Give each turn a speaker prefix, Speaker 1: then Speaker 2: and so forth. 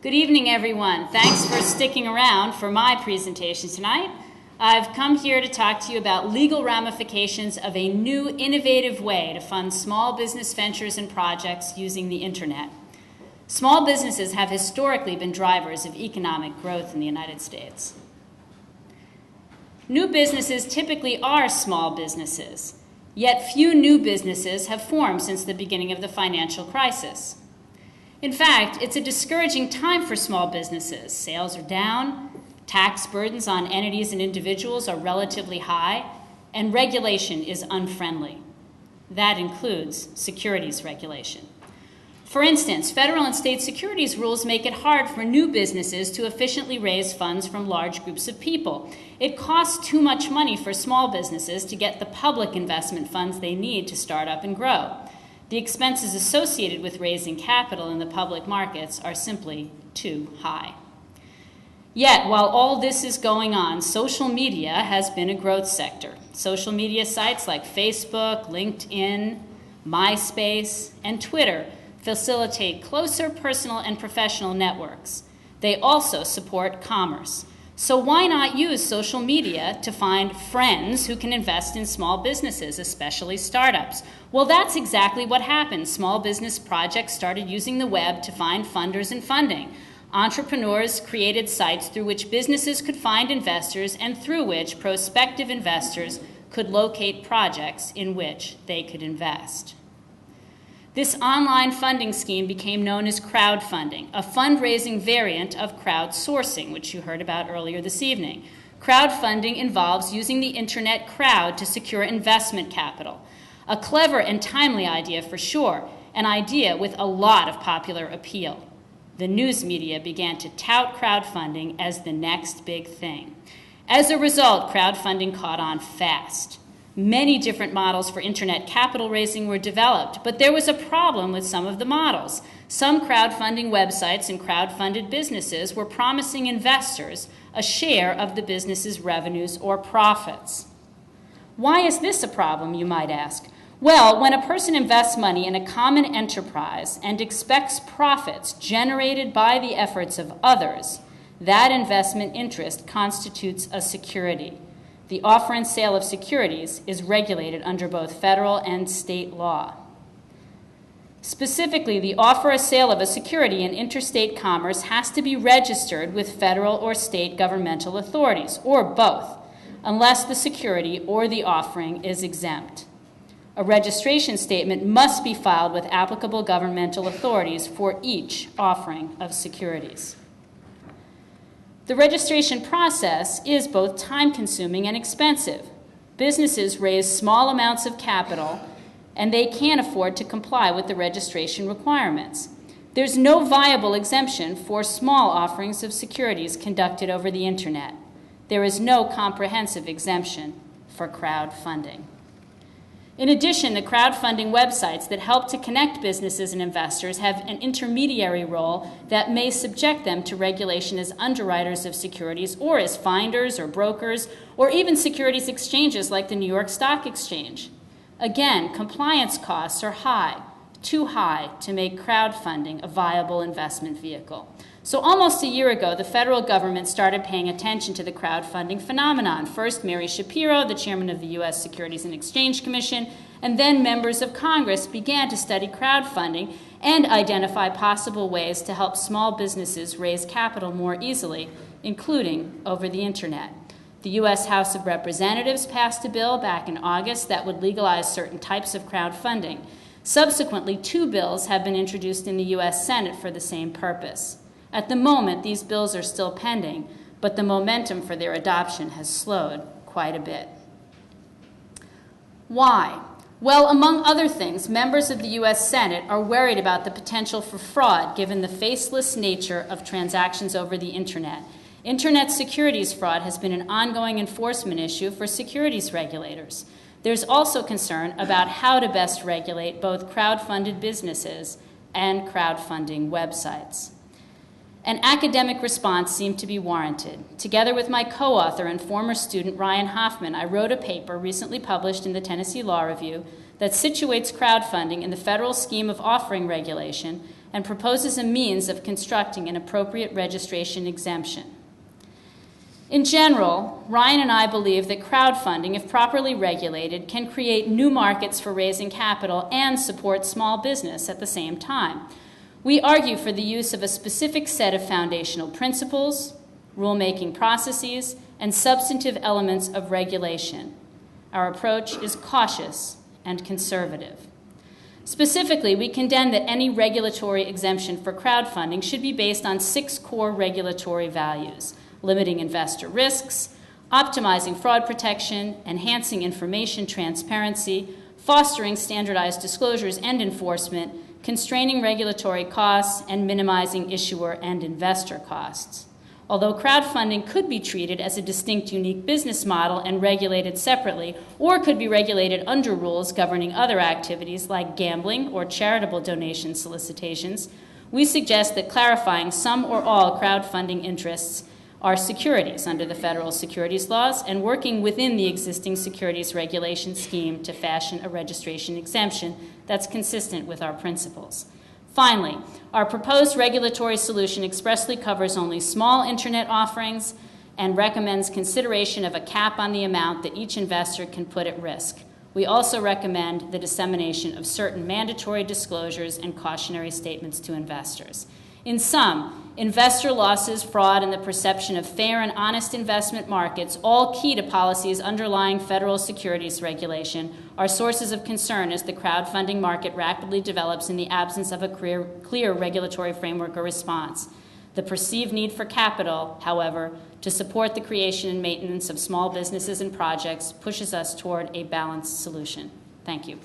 Speaker 1: Good evening, everyone. Thanks for sticking around for my presentation tonight. I've come here to talk to you about legal ramifications of a new innovative way to fund small business ventures and projects using the internet. Small businesses have historically been drivers of economic growth in the United States. New businesses typically are small businesses, yet few new businesses have formed since the beginning of the financial crisis. In fact, it's a discouraging time for small businesses. Sales are down, tax burdens on entities and individuals are relatively high, and regulation is unfriendly. That includes securities regulation. For instance, federal and state securities rules make it hard for new businesses to efficiently raise funds from large groups of people. It costs too much money for small businesses to get the public investment funds they need to start up and grow. The expenses associated with raising capital in the public markets are simply too high. Yet, while all this is going on, social media has been a growth sector. Social media sites like Facebook, LinkedIn, MySpace, and Twitter facilitate closer personal and professional networks. They also support commerce. So why not use social media to find friends who can invest in small businesses, especially startups? Well, that's exactly what happened. Small business projects started using the web to find funders and funding. Entrepreneurs created sites through which businesses could find investors and through which prospective investors could locate projects in which they could invest. This online funding scheme became known as crowdfunding, a fundraising variant of crowdsourcing, which you heard about earlier this evening. Crowdfunding involves using the internet crowd to secure investment capital. A clever and timely idea for sure, an idea with a lot of popular appeal. The news media began to tout crowdfunding as the next big thing. As a result, crowdfunding caught on fast. Many different models for internet capital raising were developed, but there was a problem with some of the models. Some crowdfunding websites and crowdfunded businesses were promising investors a share of the business's revenues or profits. Why is this a problem, you might ask? Well, when a person invests money in a common enterprise and expects profits generated by the efforts of others, that investment interest constitutes a security. The offer and sale of securities is regulated under both federal and state law. Specifically, the offer or sale of a security in interstate commerce has to be registered with federal or state governmental authorities, or both, unless the security or the offering is exempt. A registration statement must be filed with applicable governmental authorities for each offering of securities. The registration process is both time-consuming and expensive. Businesses raise small amounts of capital, and they can't afford to comply with the registration requirements. There's no viable exemption for small offerings of securities conducted over the internet. There is no comprehensive exemption for crowdfunding. In addition, the crowdfunding websites that help to connect businesses and investors have an intermediary role that may subject them to regulation as underwriters of securities or as finders or brokers or even securities exchanges like the New York Stock Exchange. Again, compliance costs are high, too high to make crowdfunding a viable investment vehicle. So almost a year ago, the federal government started paying attention to the crowdfunding phenomenon. First, Mary Shapiro, the chairman of the U.S. Securities and Exchange Commission, and then members of Congress began to study crowdfunding and identify possible ways to help small businesses raise capital more easily, including over the internet. The U.S. House of Representatives passed a bill back in August that would legalize certain types of crowdfunding. Subsequently, 2 bills have been introduced in the U.S. Senate for the same purpose. At the moment, these bills are still pending, but the momentum for their adoption has slowed quite a bit. Why? Well, among other things, members of the U.S. Senate are worried about the potential for fraud given the faceless nature of transactions over the internet. Internet securities fraud has been an ongoing enforcement issue for securities regulators. There's also concern about how to best regulate both crowdfunded businesses and crowdfunding websites. An academic response seemed to be warranted. Together with my co-author and former student Ryan Hoffman, I wrote a paper recently published in the Tennessee Law Review that situates crowdfunding in the federal scheme of offering regulation and proposes a means of constructing an appropriate registration exemption. In general, Ryan and I believe that crowdfunding, if properly regulated, can create new markets for raising capital and support small business at the same time. We argue for the use of a specific set of foundational principles, rulemaking processes, and substantive elements of regulation. Our approach is cautious and conservative. Specifically, we contend that any regulatory exemption for crowdfunding should be based on 6 core regulatory values: limiting investor risks, optimizing fraud protection, enhancing information transparency, fostering standardized disclosures and enforcement, constraining regulatory costs, and minimizing issuer and investor costs. Although crowdfunding could be treated as a distinct, unique business model and regulated separately, or could be regulated under rules governing other activities like gambling or charitable donation solicitations, we suggest that clarifying some or all crowdfunding interests are securities under the federal securities laws and working within the existing securities regulation scheme to fashion a registration exemption that's consistent with our principles. Finally, our proposed regulatory solution expressly covers only small internet offerings and recommends consideration of a cap on the amount that each investor can put at risk. We also recommend the dissemination of certain mandatory disclosures and cautionary statements to investors. In sum, investor losses, fraud, and the perception of fair and honest investment markets, all key to policies underlying federal securities regulation, are sources of concern as the crowdfunding market rapidly develops in the absence of a clear regulatory framework or response. The perceived need for capital, however, to support the creation and maintenance of small businesses and projects pushes us toward a balanced solution. Thank you.